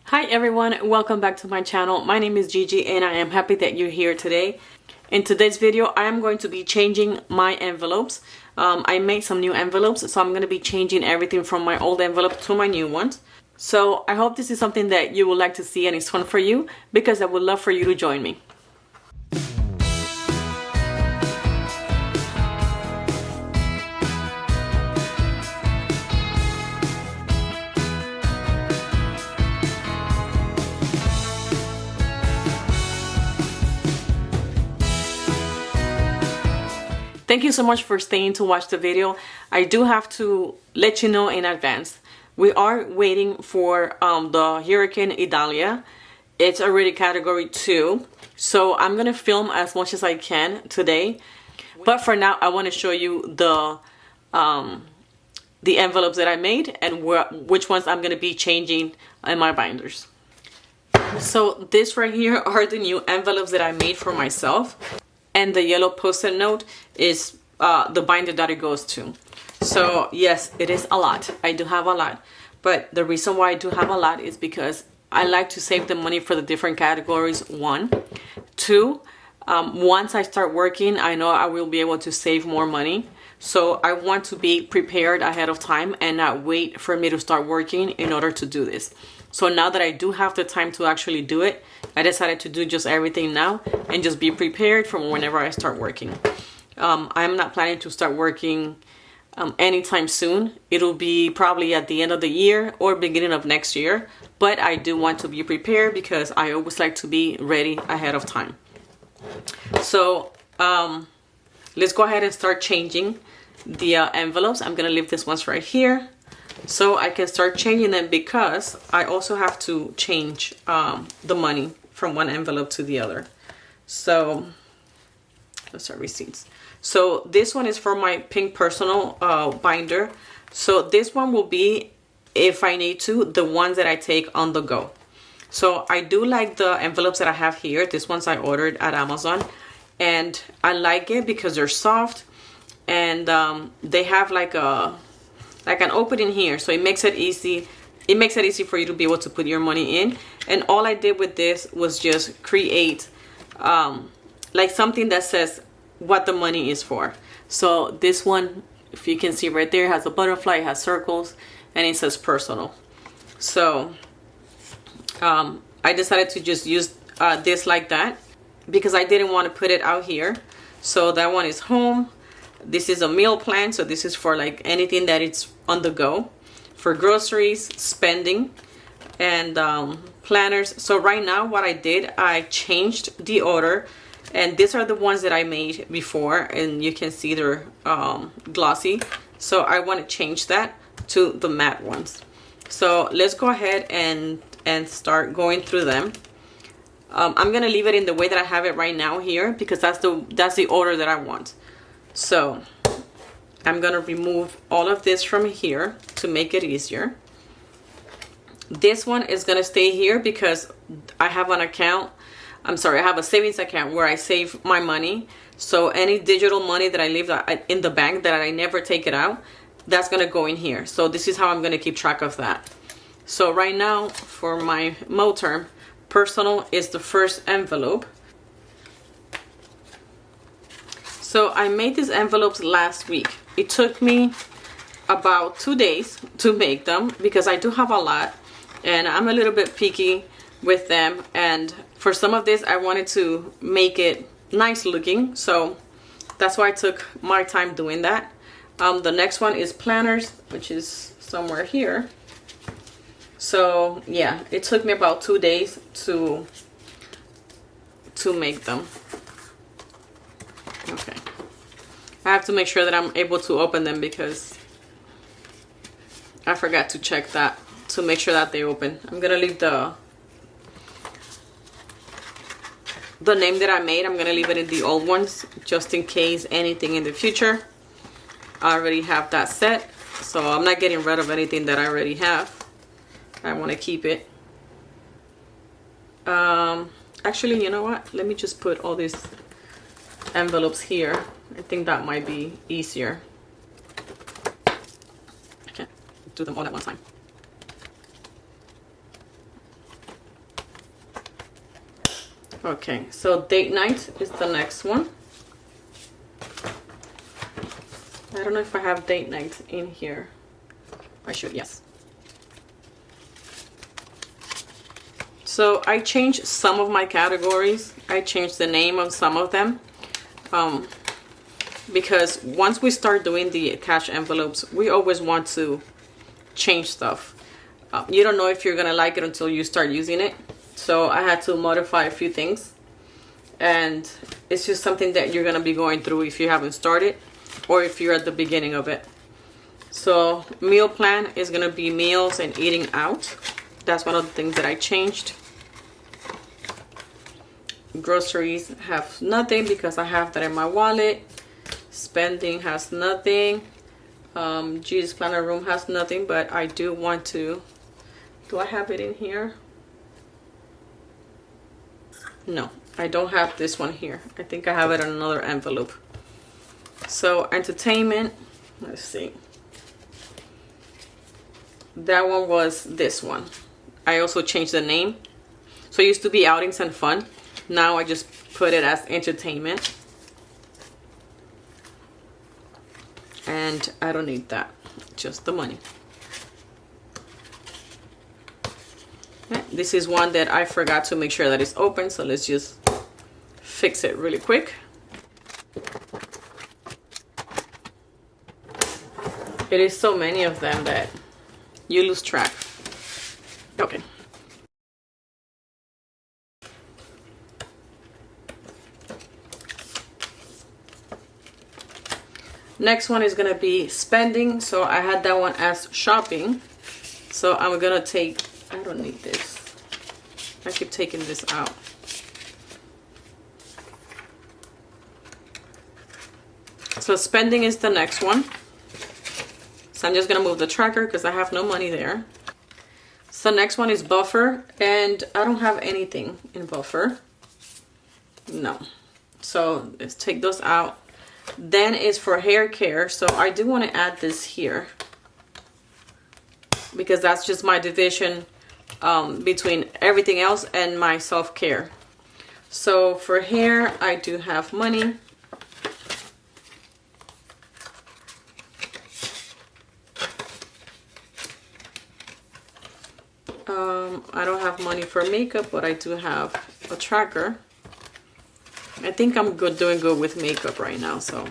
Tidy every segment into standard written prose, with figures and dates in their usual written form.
Hi everyone, welcome back to my channel. My name is Gigi and I am happy that you're here today. In today's video, I am going to be changing my envelopes. I made some new envelopes, so I'm going to be changing everything from my old envelope to my new ones. So I hope this is something that you would like to see and it's fun for you, because I would love for you to join me. Thank you so much for staying to watch the video. I do have to let you know in advance. We are waiting for the Hurricane Idalia. It's already category 2. So I'm going to film as much as I can today. But for now, I want to show you the envelopes that I made and which ones I'm going to be changing in my binders. So this right here are the new envelopes that I made for myself. And the yellow post-it note is the binder that it goes to. So yes, it is a lot. I do have a lot. But the reason why I do have a lot is because I like to save the money for the different categories, 1. 2, once I start working, I know I will be able to save more money. So I want to be prepared ahead of time and not wait for me to start working in order to do this. So now that I do have the time to actually do it, I decided to do just everything now and just be prepared for whenever I start working. I'm not planning to start working anytime soon. It'll be probably at the end of the year or beginning of next year. But I do want to be prepared because I always like to be ready ahead of time. So let's go ahead and start changing the envelopes. I'm going to leave this ones right here, so I can start changing them, because I also have to change the money from one envelope to the other. So those are receipts. So this one is for my pink personal binder. So this one will be, if I need to, the ones that I take on the go. So I do like the envelopes that I have here. These ones I ordered at Amazon, and I like it because they're soft, and they have like an opening here, so it makes it easy. It makes it easy for you to be able to put your money in. And all I did with this was just create like something that says what the money is for. So this one, if you can see right there, has a butterfly, it has circles, and it says personal. So I decided to just use this like that because I didn't want to put it out here. So that one is home. This is a meal plan, so this is for like anything that it's on the go, for groceries, spending, and planners. So right now what I did, I changed the order, and these are the ones that I made before, and you can see they're glossy. So I want to change that to the matte ones. So let's go ahead and start going through them. I'm gonna leave it in the way that I have it right now here, because that's the order that I want. So I'm gonna remove all of this from here to make it easier. This one is gonna stay here because I have an account, I have a savings account where I save my money. So any digital money that I leave in the bank that I never take it out, that's gonna go in here. So this is how I'm gonna keep track of that. So right now for my Mo term, personal is the first envelope. So I made these envelopes last week. It took me about 2 days to make them because I do have a lot and I'm a little bit picky with them. And for some of this, I wanted to make it nice looking. So that's why I took my time doing that. The next one is planners, which is somewhere here. So yeah, it took me about 2 days to make them. Okay, I have to make sure that I'm able to open them because I forgot to check that to make sure that they open. I'm gonna leave the name that I made. I'm gonna leave it in the old ones just in case anything in the future. I already have that set, so I'm not getting rid of anything that I already have. I want to keep it. Actually, you know what? Let me just put all these envelopes here. I think that might be easier. I can't do them all at one time. Okay, so date night is the next one. I don't know if I have date night in here. I should, yes. So I changed some of my categories. I changed the name of some of them. Because once we start doing the cash envelopes, we always want to change stuff. You don't know if you're gonna like it until you start using it. So I had to modify a few things, and it's just something that you're gonna be going through if you haven't started or if you're at the beginning of it. So meal plan is gonna be meals and eating out. That's one of the things that I changed. Groceries have nothing because I have that in my wallet. Spending has nothing. Gigi's Planner Room has nothing, but I do want to. Do I have it in here? No, I don't have this one here. I think I have it in another envelope. So entertainment, let's see. That one was this one. I also changed the name. So it used to be outings and fun. Now I just put it as entertainment. And I don't need that, just the money. Okay, this is one that I forgot to make sure that it's open, so let's just fix it really quick. It is so many of them that you lose track. Okay. Next one is gonna be spending. So I had that one as shopping. So I'm gonna take, I don't need this. I keep taking this out. So spending is the next one. So I'm just gonna move the tracker because I have no money there. So next one is buffer, and I don't have anything in buffer. No. So let's take those out. Then is for hair care. So I do want to add this here because that's just my division between everything else and my self-care. So for hair, I do have money. I don't have money for makeup, but I do have a tracker. I think I'm doing good with makeup right now, so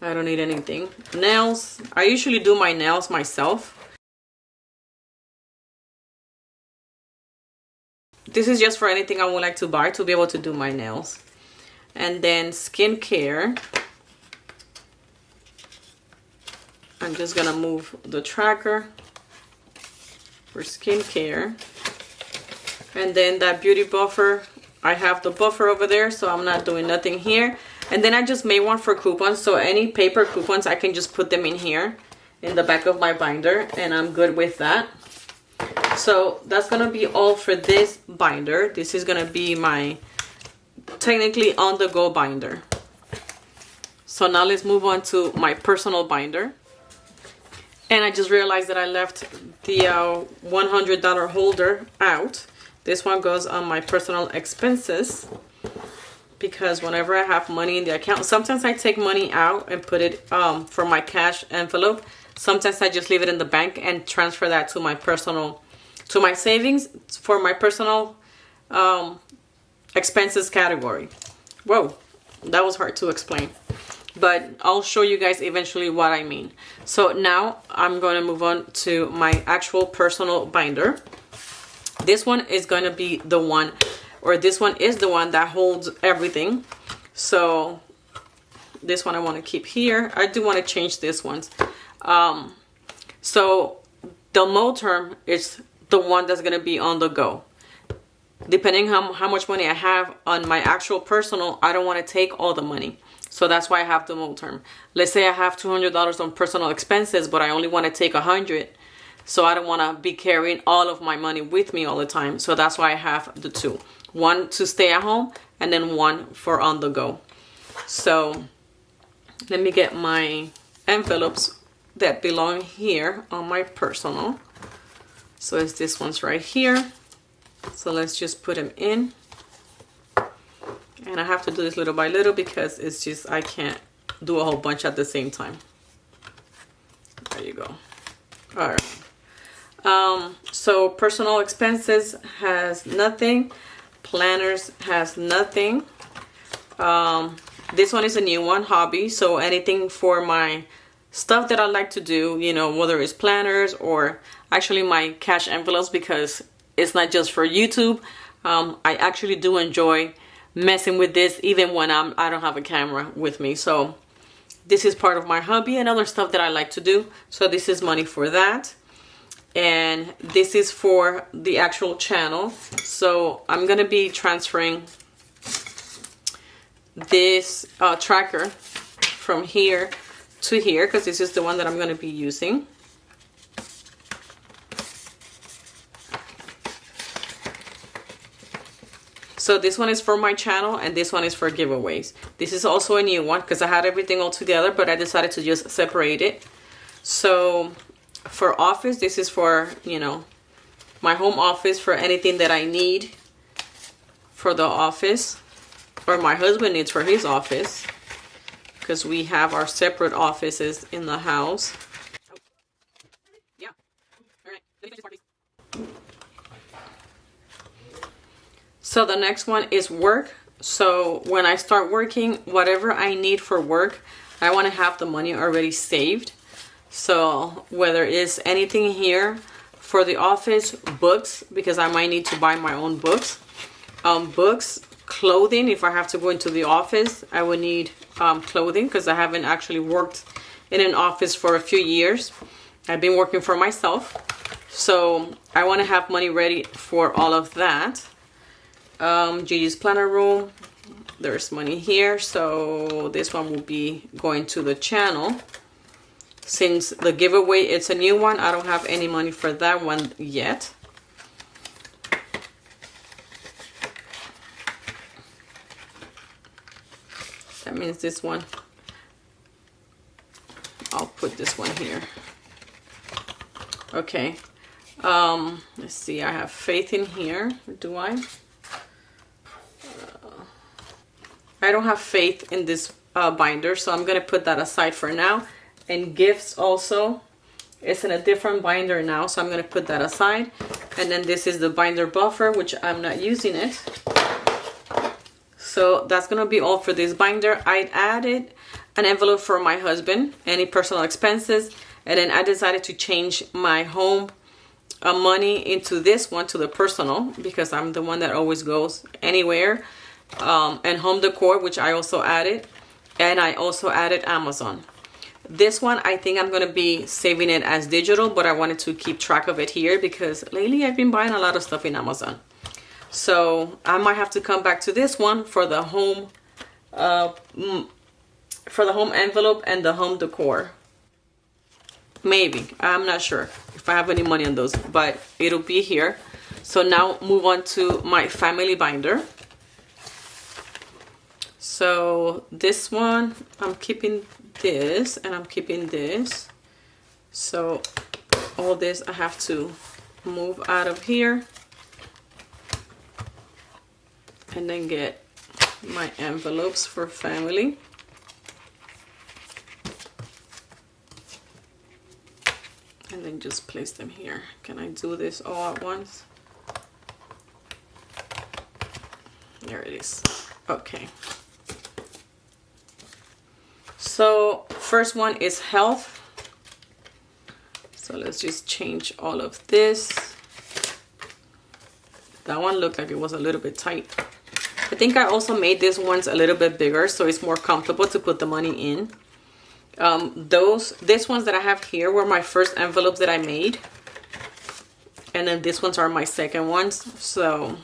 I don't need anything. Nails, I usually do my nails myself. This is just for anything I would like to buy to be able to do my nails. And then skincare. I'm just gonna move the tracker for skincare. And then that beauty buffer, I have the buffer over there, so I'm not doing nothing here. And then I just made one for coupons, so any paper coupons, I can just put them in here in the back of my binder, and I'm good with that. So that's gonna be all for this binder. This is gonna be my technically on-the-go binder. So now let's move on to my personal binder. And I just realized that I left the $100 holder out. This one goes on my personal expenses because whenever I have money in the account, sometimes I take money out and put it for my cash envelope. Sometimes I just leave it in the bank and transfer that to my personal, to my savings for my personal expenses category. Whoa, that was hard to explain. But I'll show you guys eventually what I mean. So now I'm going to move on to my actual personal binder. This one is going to be the one, or this one is the one that holds everything. So this one I want to keep here. I do want to change this one. So the mo term is the one that's going to be on the go. Depending how much money I have on my actual personal, I don't want to take all the money. So that's why I have the mo term. Let's say I have $200 on personal expenses, but I only want to take 100. So I don't want to be carrying all of my money with me all the time. So that's why I have the two. One to stay at home and then one for on the go. So let me get my envelopes that belong here on my personal. So it's this one's right here. So let's just put them in. And I have to do this little by little because it's just, I can't do a whole bunch at the same time. There you go. All right. So personal expenses has nothing. Planners has nothing. This one is a new one, hobby. So anything for my stuff that I like to do, you know, whether it's planners or actually my cash envelopes, because it's not just for YouTube. I actually do enjoy messing with this even when I don't have a camera with me. So this is part of my hobby and other stuff that I like to do. So this is money for that. And this is for the actual channel. So I'm gonna be transferring this tracker from here to here, because this is the one that I'm gonna be using. So this one is for my channel and this one is for giveaways. This is also a new one because I had everything all together, but I decided to just separate it. So for office, this is for, you know, my home office, for anything that I need for the office, or my husband needs for his office, because we have our separate offices in the house. Yeah. All right. So the next one is work. So when I start working, whatever I need for work, I want to have the money already saved. So whether it's anything here for the office, books, because I might need to buy my own books, books, clothing. If I have to go into the office, I would need clothing, because I haven't actually worked in an office for a few years. I've been working for myself. So I want to have money ready for all of that. Gigi's planner room, there's money here. So this one will be going to the channel. Since the giveaway, it's a new one, I don't have any money for that one yet. That means this one, I'll put this one here. Okay. Let's see, I have faith in here. Do I? I don't have faith in this binder, so I'm gonna put that aside for now. And gifts also, it's in a different binder now, so I'm gonna put that aside. And then this is the binder buffer, which I'm not using it. So that's gonna be all for this binder. I added an envelope for my husband, any personal expenses, and then I decided to change my home money into this one, to the personal, because I'm the one that always goes anywhere. And home decor, which I also added, and I also added Amazon. This one, I think I'm going to be saving it as digital, but I wanted to keep track of it here because lately I've been buying a lot of stuff in Amazon. So I might have to come back to this one for the home envelope and the home decor. Maybe, I'm not sure if I have any money on those, but it'll be here. So now move on to my family binder. So this one, I'm keeping this and I'm keeping this. So all this I have to move out of here and then get my envelopes for family. And then just place them here. Can I do this all at once? There it is. Okay. So first one is health. So let's just change all of this. That one looked like it was a little bit tight. I think I also made these ones a little bit bigger so it's more comfortable to put the money in. These ones that I have here were my first envelopes that I made. And then these ones are my second ones. So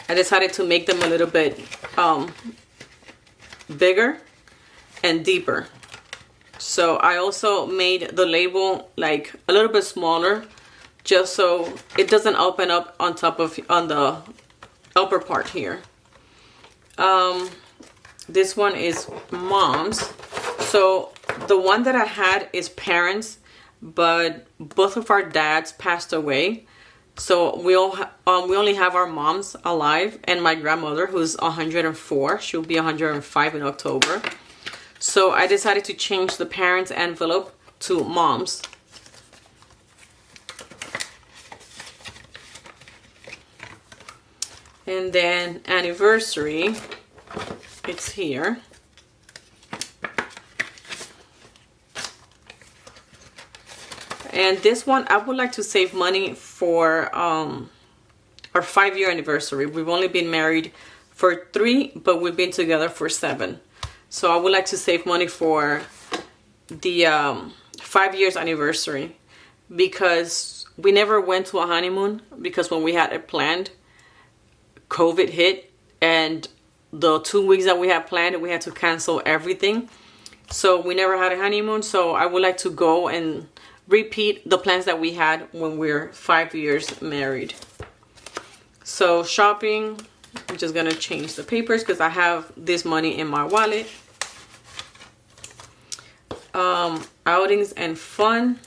I decided to make them a little bit bigger and deeper. So I also made the label like a little bit smaller, just so it doesn't open up on the upper part here. This one is mom's. So the one that I had is parents, but both of our dads passed away. So we only have our moms alive and my grandmother, who's 104. She'll be 105 in October. So I decided to change the parents' envelope to moms. And then anniversary, it's here. And this one, I would like to save money for our 5-year anniversary. We've only been married for 3, but we've been together for 7. So I would like to save money for the 5 years anniversary, because we never went to a honeymoon, because when we had it planned, COVID hit, and the 2 weeks that we had planned, we had to cancel everything. So we never had a honeymoon. So I would like to go and repeat the plans that we had when we're 5 years married. So shopping, I'm just gonna change the papers because I have this money in my wallet. Outings and fun.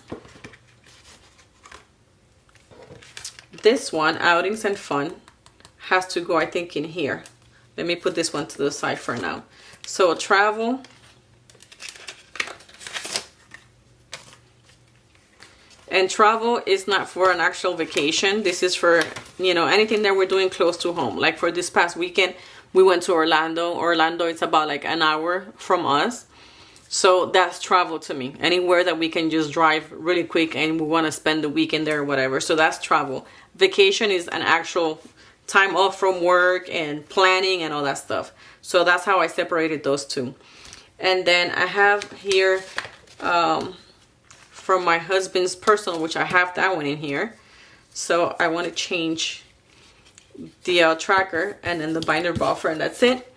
This one, outings and fun, has to go, I think, in here. Let me put this one to the side for now. So travel. And travel is not for an actual vacation. This is for, you know, anything that we're doing close to home. Like for this past weekend, we went to Orlando. Orlando, it's about like an hour from us. So that's travel to me. Anywhere that we can just drive really quick and we want to spend the weekend there or whatever. So that's travel. Vacation is an actual time off from work and planning and all that stuff. So that's how I separated those two. And then I have here from my husband's personal, which I have that one in here. So I want to change the tracker and then the binder buffer, and that's it.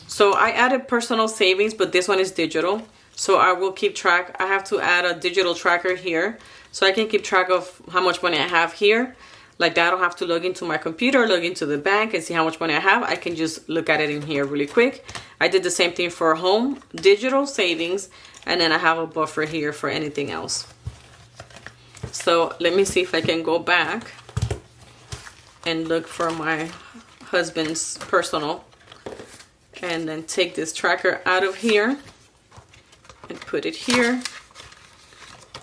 So I added personal savings, but this one is digital. So I will keep track. I have to add a digital tracker here so I can keep track of how much money I have here. Like that, I don't have to log into my computer, log into the bank and see how much money I have. I can just look at it in here really quick. I did the same thing for home, digital savings, and then I have a buffer here for anything else. So let me see if I can go back and look for my husband's personal and then take this tracker out of here and put it here.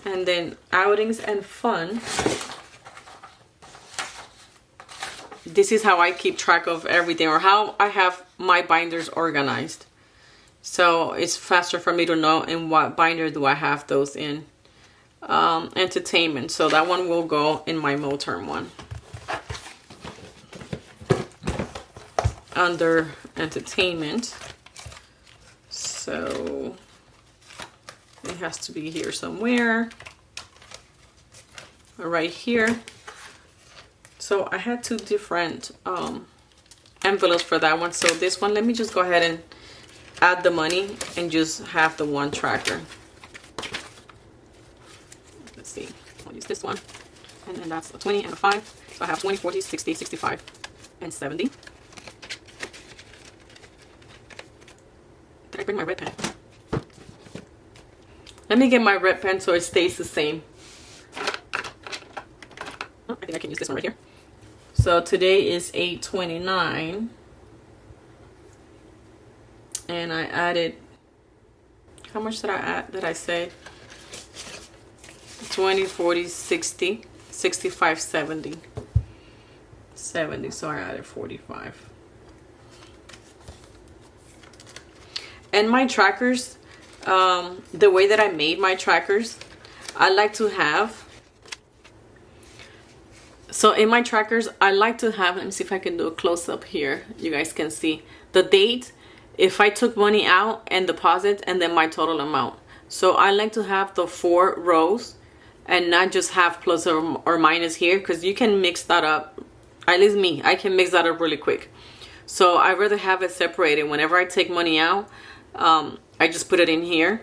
And then outings and fun. This is how I keep track of everything, or how I have my binders organized. So it's faster for me to know in what binder do I have those in. Entertainment. So that one will go in my Moterm one. Under entertainment. So it has to be here somewhere. Right here. So I had 2 different envelopes for that one. So this one, let me just go ahead and add the money and just have the one tracker. Let's see, I'll use this one. And then that's a 20 and a 5. So I have 20, 40, 60, 65, and 70. Did I bring my red pen? Let me get my red pen so it stays the same. Oh, I think I can use this one right here. So today is 8/29, and I added, how much did I add? Did I say 20, 40, 60, 65, 70, 70. So I added 45. And my trackers, the way that I made my trackers, I like to have. So in my trackers, I like to have, let me see if I can do a close up here. You guys can see the date, if I took money out and deposit, and then my total amount. So I like to have the 4 rows and not just have plus or minus here, because you can mix that up. At least me, I can mix that up really quick. So I rather have it separated. Whenever I take money out, I just put it in here.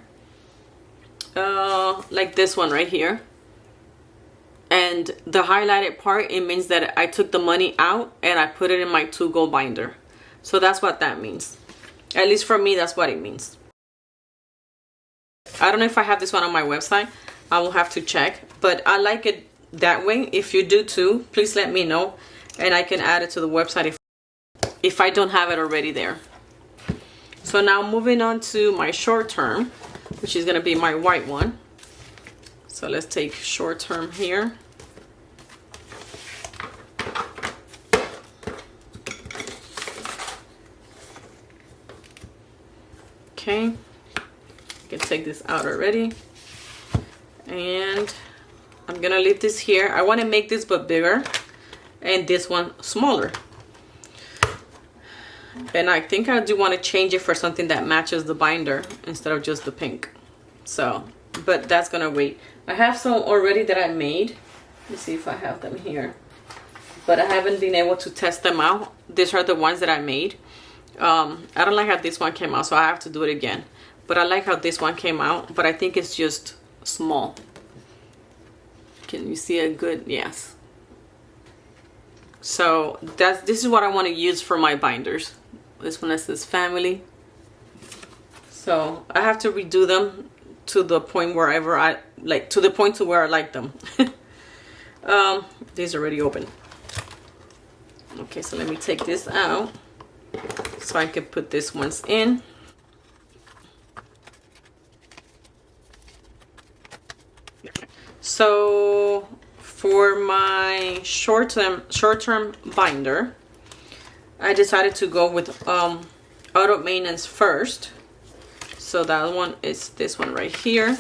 Like this one right here. And the highlighted part, it means that I took the money out and I put it in my to-go binder. So that's what that means. At least for me, that's what it means. I don't know if I have this one on my website. I will have to check. But I like it that way. If you do too, please let me know, and I can add it to the website if I don't have it already there. So now moving on to my short term, which is going to be my white one. So let's take short term here. Okay, you can take this out already, and I'm gonna leave this here. I want to make this but bigger and this one smaller, and I think I do want to change it for something that matches the binder instead of just the pink. So, but that's gonna wait. I have some already that I made. Let me see if I have them here, but I haven't been able to test them out. These are the ones that I made. I don't like how this one came out, so I have to do it again. But I like how this one came out, but I think it's just small. Can you see a good? Yes. So this is what I want to use for my binders. This one says family. So I have to redo them to the point wherever I like, to the point to where I like them. These are already open. Okay, so let me take this out so I can put this ones in. So for my short-term binder, I decided to go with auto maintenance first. So that one is this one right here.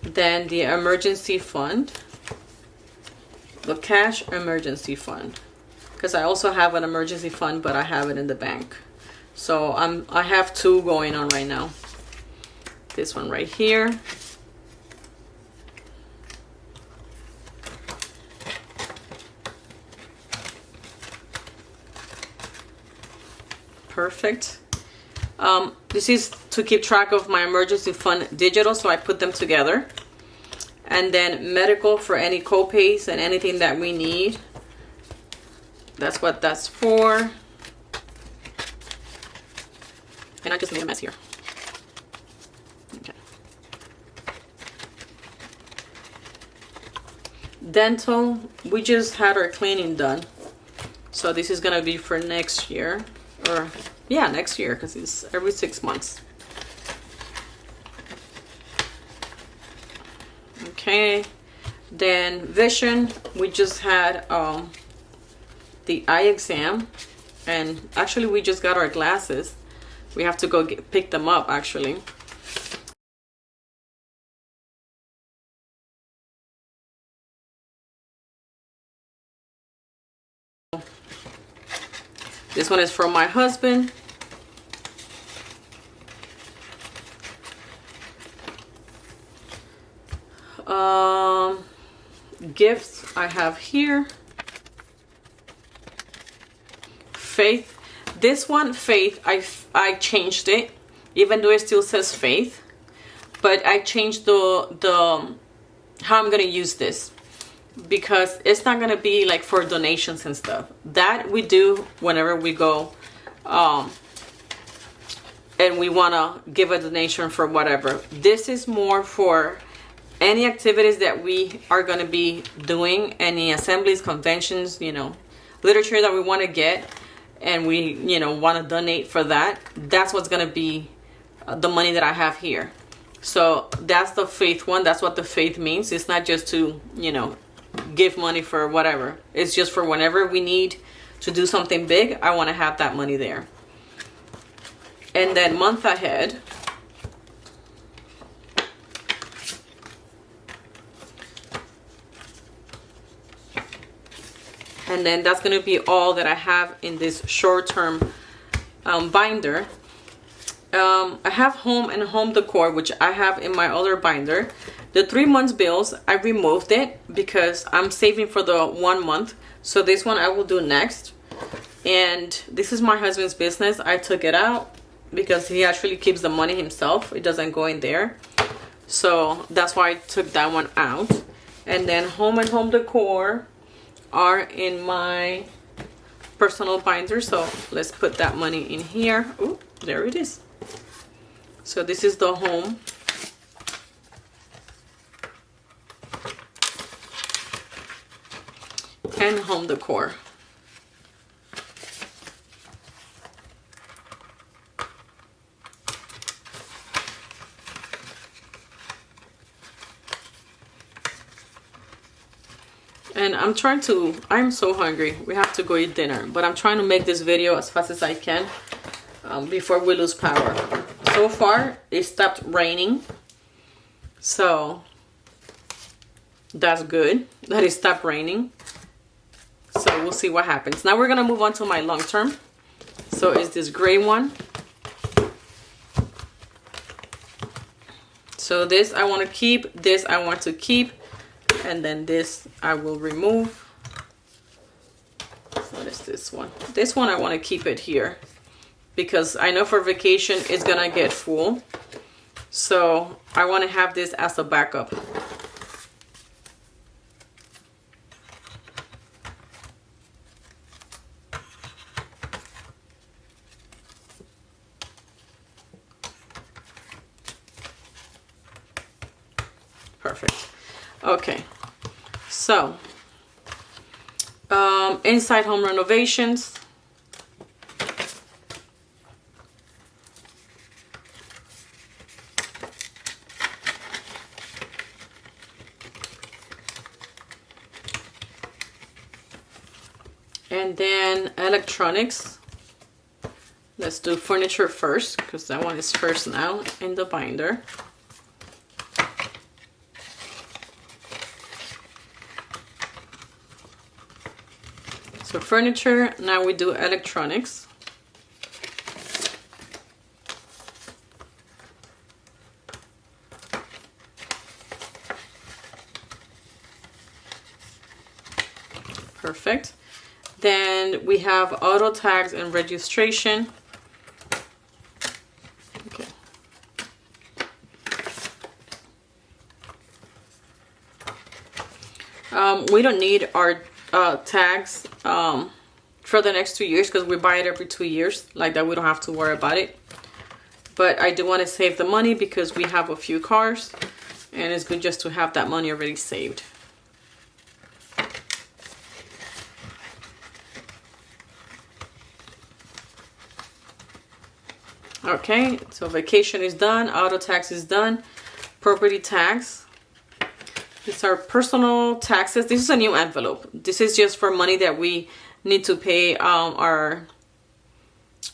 Then the emergency fund, the cash emergency fund, because I also have an emergency fund, but I have it in the bank. So I have two going on right now. This one right here. Perfect. This is to keep track of my emergency fund digital, so I put them together. And then medical for any co-pays and anything that we need. That's what that's for. And I just made a mess here. Okay. Dental, we just had our cleaning done. So this is gonna be for next year. Or yeah, next year, because it's every 6 months. Okay, then vision, we just had the eye exam, and actually we just got our glasses. We have to go pick them up actually. This one is from my husband. Gifts I have here. Faith. This one, Faith, I changed it, even though it still says Faith, but I changed the how I'm gonna use this, because it's not gonna be like for donations and stuff. That we do whenever we go and we wanna give a donation for whatever. This is more for any activities that we are gonna be doing, any assemblies, conventions, you know, literature that we wanna get, and we, you know, wanna donate for that. That's what's gonna be the money that I have here. So that's the Faith one. That's what the Faith means. It's not just to, you know, give money for whatever. It's just for whenever we need to do something big, I want to have that money there. And then month ahead, and then that's going to be all that I have in this short-term binder. I have home and home decor, which I have in my other binder. The 3 months bills, I removed it because I'm saving for the 1 month. So this one I will do next. And this is my husband's business. I took it out because he actually keeps the money himself. It doesn't go in there. So that's why I took that one out. And then home and home decor are in my personal binder. So let's put that money in here. Ooh, there it is. So this is the home. and home decor. And I'm so hungry. We have to go eat dinner, but I'm trying to make this video as fast as I can before we lose power. So far, it stopped raining, so that's good that it stopped raining. So we'll see what happens. Now we're gonna move on to my long term. So it's this gray one. So this I want to keep, this I want to keep, and then this I will remove. What is this one? This one I want to keep it here because I know for vacation it's gonna get full. So I want to have this as a backup. Perfect. Okay, so inside home renovations. And then electronics. Let's do furniture first because that one is first now in the binder. So furniture, now we do electronics. Perfect. Then we have auto tags and registration. Okay. We don't need our tags for the next 2 years because we buy it every 2 years. Like that, we don't have to worry about it. But I do want to save the money because we have a few cars and it's good just to have that money already saved. Okay, so vacation is done, auto tax is done, property tax. These are personal taxes. This is a new envelope. This is just for money that we need to pay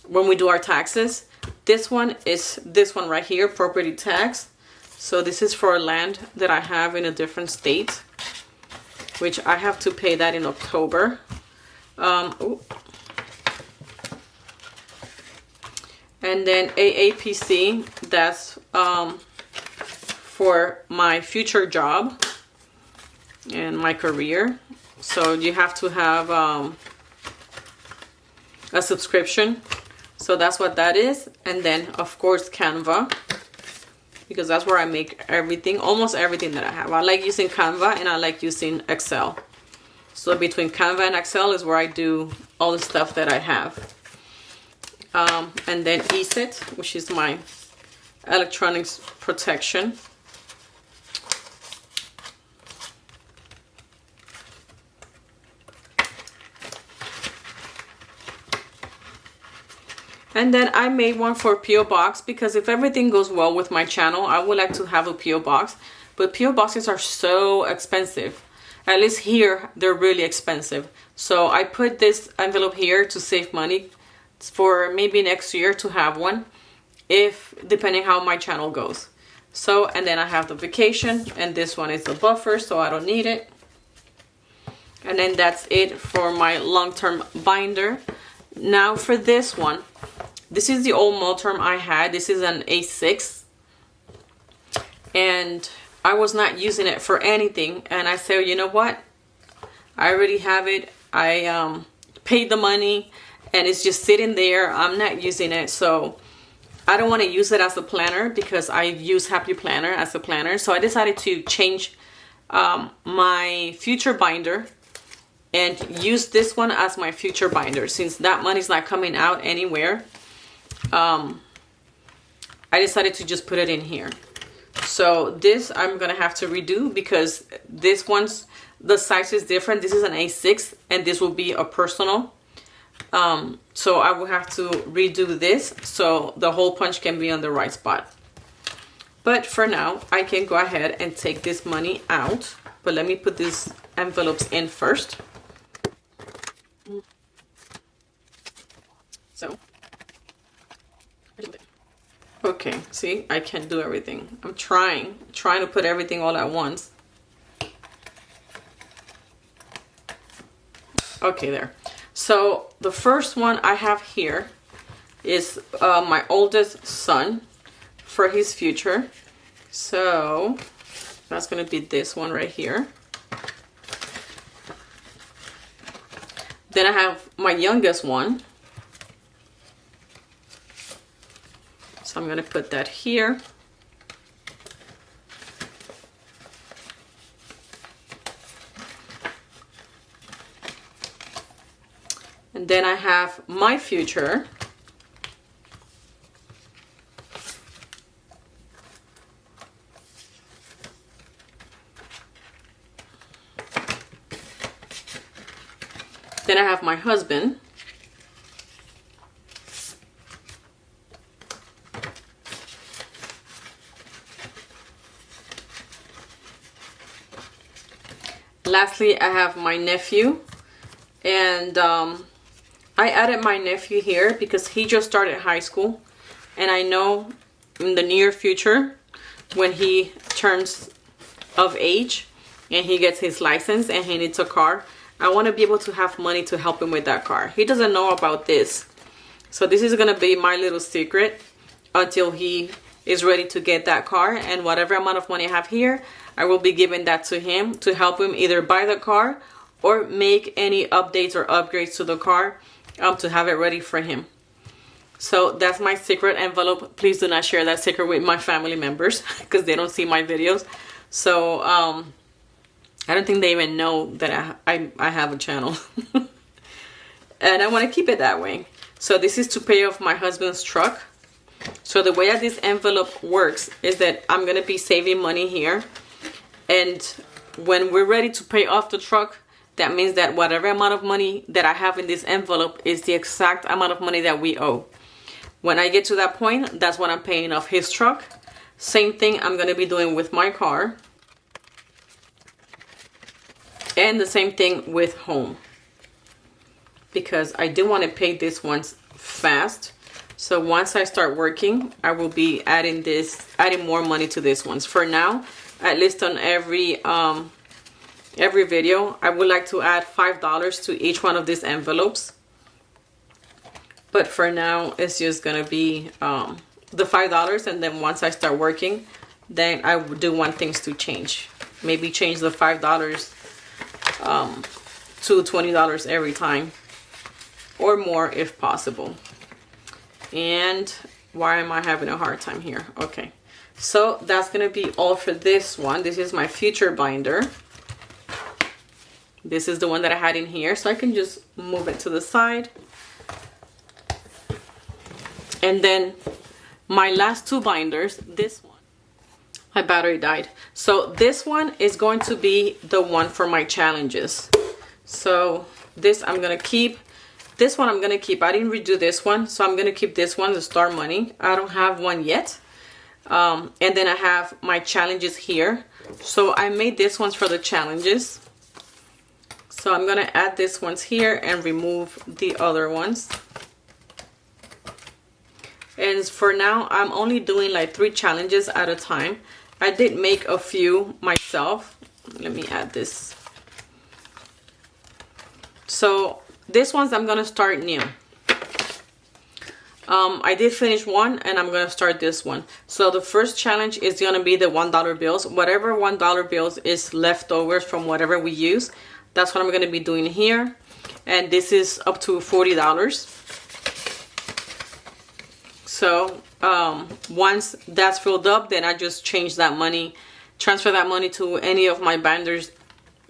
when we do our taxes. This one is this one right here, property tax. So this is for land that I have in a different state, which I have to pay that in October. And then AAPC, that's for my future job and my career. So you have to have a subscription. So that's what that is. And then of course Canva, because that's where I make everything, almost everything that I have. I like using Canva and I like using Excel. So between Canva and Excel is where I do all the stuff that I have. And then ESET, which is my electronics protection. And then I made one for P.O. Box because if everything goes well with my channel, I would like to have a P.O. Box. But P.O. Boxes are so expensive. At least here, they're really expensive. So I put this envelope here to save money for maybe next year to have one, if depending how my channel goes. So, and then I have the vacation, and this one is the buffer, so I don't need it. And then that's it for my long-term binder. Now for this one, this is the old Multerm I had. This is an A6, and I was not using it for anything. And I said, you know what? I already have it. I paid the money, and it's just sitting there. I'm not using it, so I don't want to use it as a planner because I use Happy Planner as a planner. So I decided to change my future binder and use this one as my future binder. Since that money's not coming out anywhere, I decided to just put it in here. So this I'm gonna have to redo because this one's, the size is different. This is an A6 and this will be a personal. So I will have to redo this so the hole punch can be on the right spot. But for now, I can go ahead and take this money out. But let me put these envelopes in first. So, okay, see, I can't do everything. I'm trying to put everything all at once. Okay, there. So the first one I have here is my oldest son for his future. So that's gonna be this one right here. Then I have my youngest one. So I'm gonna put that here. And then I have my future. Then I have my husband. Lastly, I have my nephew. And I added my nephew here because he just started high school. And I know in the near future, when he turns of age and he gets his license and he needs a car, I want to be able to have money to help him with that car. He doesn't know about this. So this is going to be my little secret until he is ready to get that car. And whatever amount of money I have here, I will be giving that to him to help him either buy the car or make any updates or upgrades to the car to have it ready for him. So that's my secret envelope. Please do not share that secret with my family members because they don't see my videos. So I don't think they even know that I have a channel. And I want to keep it that way. So this is to pay off my husband's truck. So the way that this envelope works is that I'm going to be saving money here. And when we're ready to pay off the truck, that means that whatever amount of money that I have in this envelope is the exact amount of money that we owe. When I get to that point, that's when I'm paying off his truck. Same thing I'm going to be doing with my car. And the same thing with home. Because I do want to pay this ones fast. So once I start working, I will be adding more money to this ones. For now, at least on every video, I would like to add $5 to each one of these envelopes. But for now, it's just gonna be the $5, and then once I start working, then I do want things to change. Maybe change the $5 to $20 every time, or more if possible. And why am I having a hard time here? Okay, so that's gonna be all for this one. This is my future binder. This is the one that I had in here, so I can just move it to the side. And then my last two binders, this one, my battery died. So this one is going to be the one for my challenges. So this I'm gonna keep. This one I'm gonna keep. I didn't redo this one, so I'm gonna keep this one, the Star Money. I don't have one yet. And then I have my challenges here. So I made this ones for the challenges. So I'm gonna add this ones here and remove the other ones. And for now, I'm only doing like 3 challenges at a time. I did make a few myself. Let me add this. So this ones I'm gonna start new. I did finish one and I'm gonna start this one. So the first challenge is gonna be the $1 bills. Whatever $1 bills is leftovers from whatever we use, that's what I'm gonna be doing here. And this is up to $40. So once that's filled up, then I just change that money, transfer that money to any of my binders,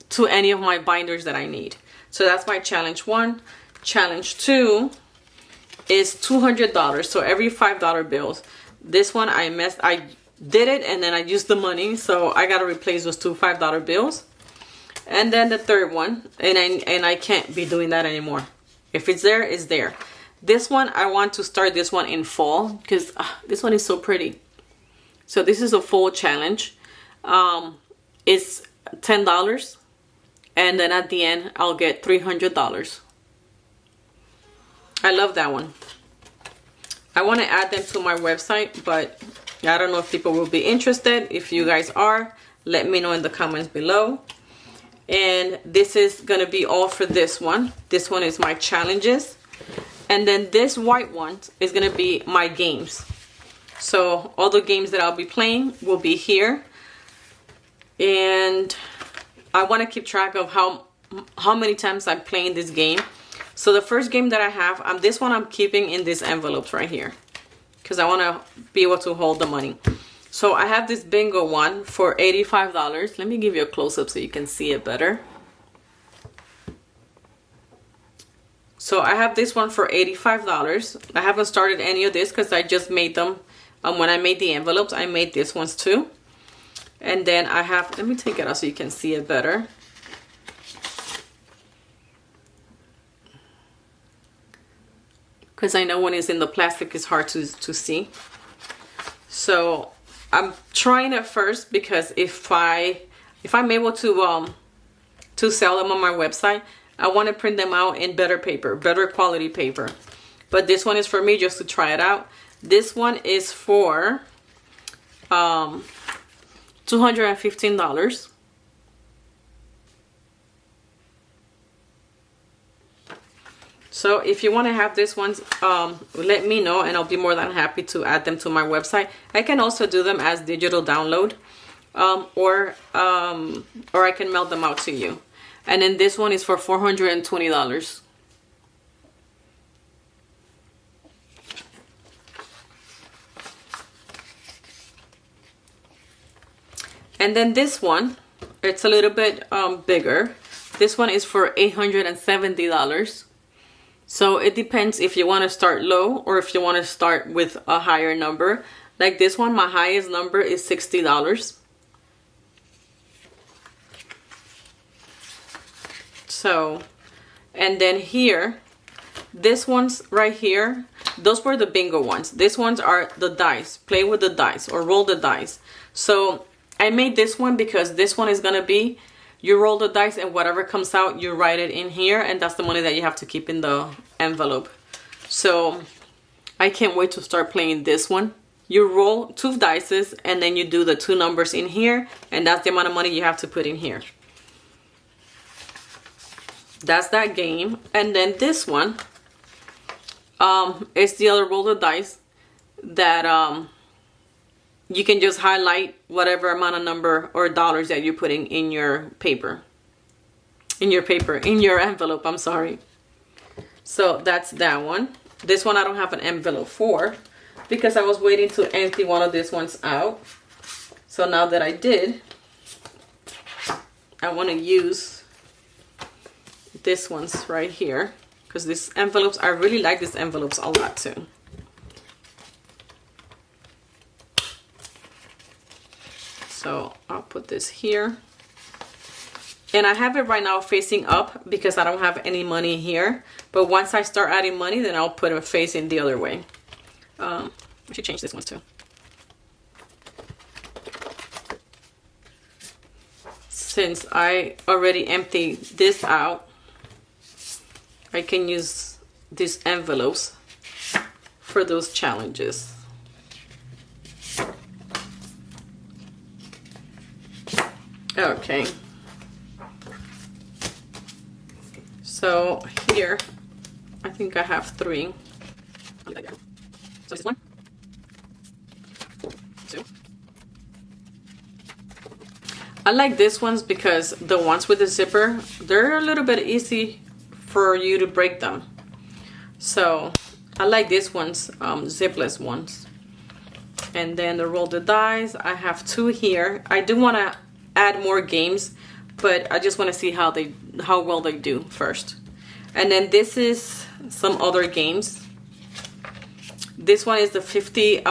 that I need. So that's my challenge 1. Challenge 2 is $200. So every $5 bills. This one I did it and then I used the money, so I gotta replace those two $5 bills. And then the third one, and I can't be doing that anymore. If it's there, it's there. This one, I want to start this one in fall because this one is so pretty. So this is a full challenge. It's $10, and then at the end I'll get $300. I love that one. I want to add them to my website, but I don't know if people will be interested. If you guys are, let me know in the comments below. And this is gonna be all for this one. This one is my challenges, and then this white one is gonna be my games. So all the games that I'll be playing will be here, and I want to keep track of how many times I'm playing this game. So the first game that I have, this one I'm keeping in these envelopes right here because I want to be able to hold the money. So I have this bingo one for $85. Let me give you a close-up so you can see it better. So I have this one for $85. I haven't started any of this because I just made them. When I made the envelopes, I made these ones too. And then I have, let me take it out so you can see it better. Because I know when it's in the plastic, it's hard to see. So I'm trying it first because if I'm able to sell them on my website, I want to print them out in better paper, better quality paper. But this one is for me just to try it out. This one is for $215. So if you want to have this ones, let me know and I'll be more than happy to add them to my website. I can also do them as digital download, or I can mail them out to you. And then this one is for $420. And then this one, it's a little bit bigger. This one is for $870. So it depends if you want to start low or if you want to start with a higher number. Like this one, my highest number is $60. So, and then here, this one's right here, those were the bingo ones. These ones are the dice. Play with the dice or roll the dice. So I made this one because this one is gonna be, you roll the dice and whatever comes out, you write it in here, and that's the money that you have to keep in the envelope. So I can't wait to start playing this one. You roll 2 dice and then you do the 2 numbers in here, and that's the amount of money you have to put in here. That's that game. And then this one is the other roll the dice that you can just highlight whatever amount of number or dollars that you're putting in your paper. In your envelope, I'm sorry. So that's that one. This one I don't have an envelope for because I was waiting to empty one of these ones out. So now that I did, I want to use this ones right here because these envelopes, I really like these envelopes a lot too. So I'll put this here, and I have it right now facing up because I don't have any money here, but once I start adding money, then I'll put it facing the other way. I should change this one too. Since I already emptied this out, I can use these envelopes for those challenges. Okay. So here, I think I have 3. So this one, 2. I like these ones because the ones with the zipper, they're a little bit easy for you to break them. So I like these ones, zipless ones. And then the roll the dice, I have 2 here. I do want to add more games, but I just want to see how well they do first. And then this is some other games. This one is the 50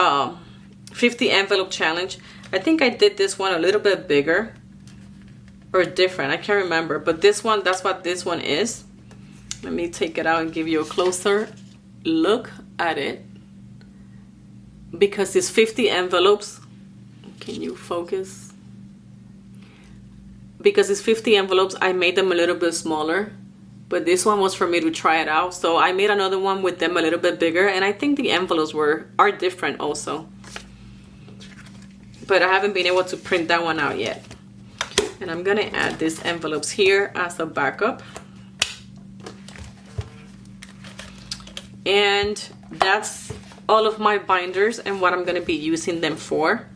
50 envelope challenge. I think I did this one a little bit bigger or different. I can't remember, but this one, that's what this one is. Let me take it out and give you a closer look at it. Because it's 50 envelopes. Can you focus? Because it's 50 envelopes, I made them a little bit smaller. But this one was for me to try it out. So I made another one with them a little bit bigger. And I think the envelopes are different also. But I haven't been able to print that one out yet. And I'm gonna add these envelopes here as a backup. And that's all of my binders and what I'm gonna be using them for.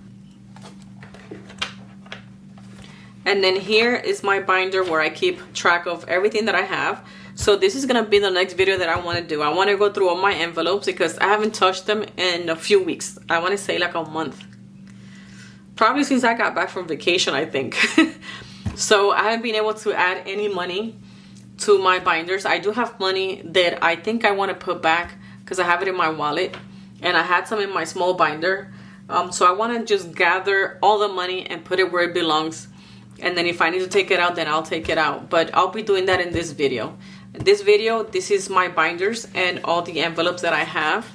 And then here is my binder where I keep track of everything that I have. So this is gonna be the next video that I wanna do. I wanna go through all my envelopes because I haven't touched them in a few weeks. I wanna say like a month. Probably since I got back from vacation, I think. So I haven't been able to add any money to my binders. I do have money that I think I wanna put back because I have it in my wallet. And I had some in my small binder. So I wanna just gather all the money and put it where it belongs. And then if I need to take it out, then I'll take it out. But I'll be doing that in this video. This is my binders and all the envelopes that I have.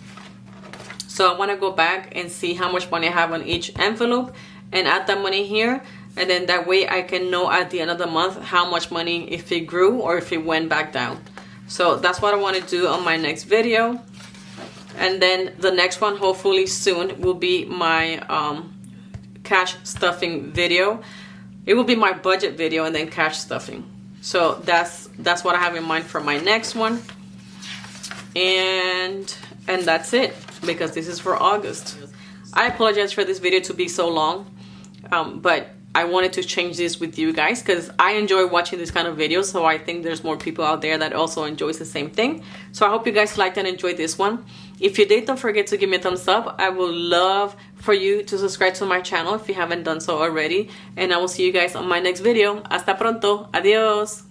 So I want to go back and see how much money I have on each envelope and add that money here. And then that way I can know at the end of the month how much money, if it grew or if it went back down. So that's what I want to do on my next video. And then the next one, hopefully soon, will be my cash stuffing video. It will be my budget video and then cash stuffing. So that's what I have in mind for my next one. And that's it, because this is for August. I apologize for this video to be so long, but I wanted to change this with you guys because I enjoy watching this kind of videos. So I think there's more people out there that also enjoys the same thing. So I hope you guys liked and enjoyed this one. If you did, don't forget to give me a thumbs up. I would love for you to subscribe to my channel if you haven't done so already. And I will see you guys on my next video. Hasta pronto. Adios.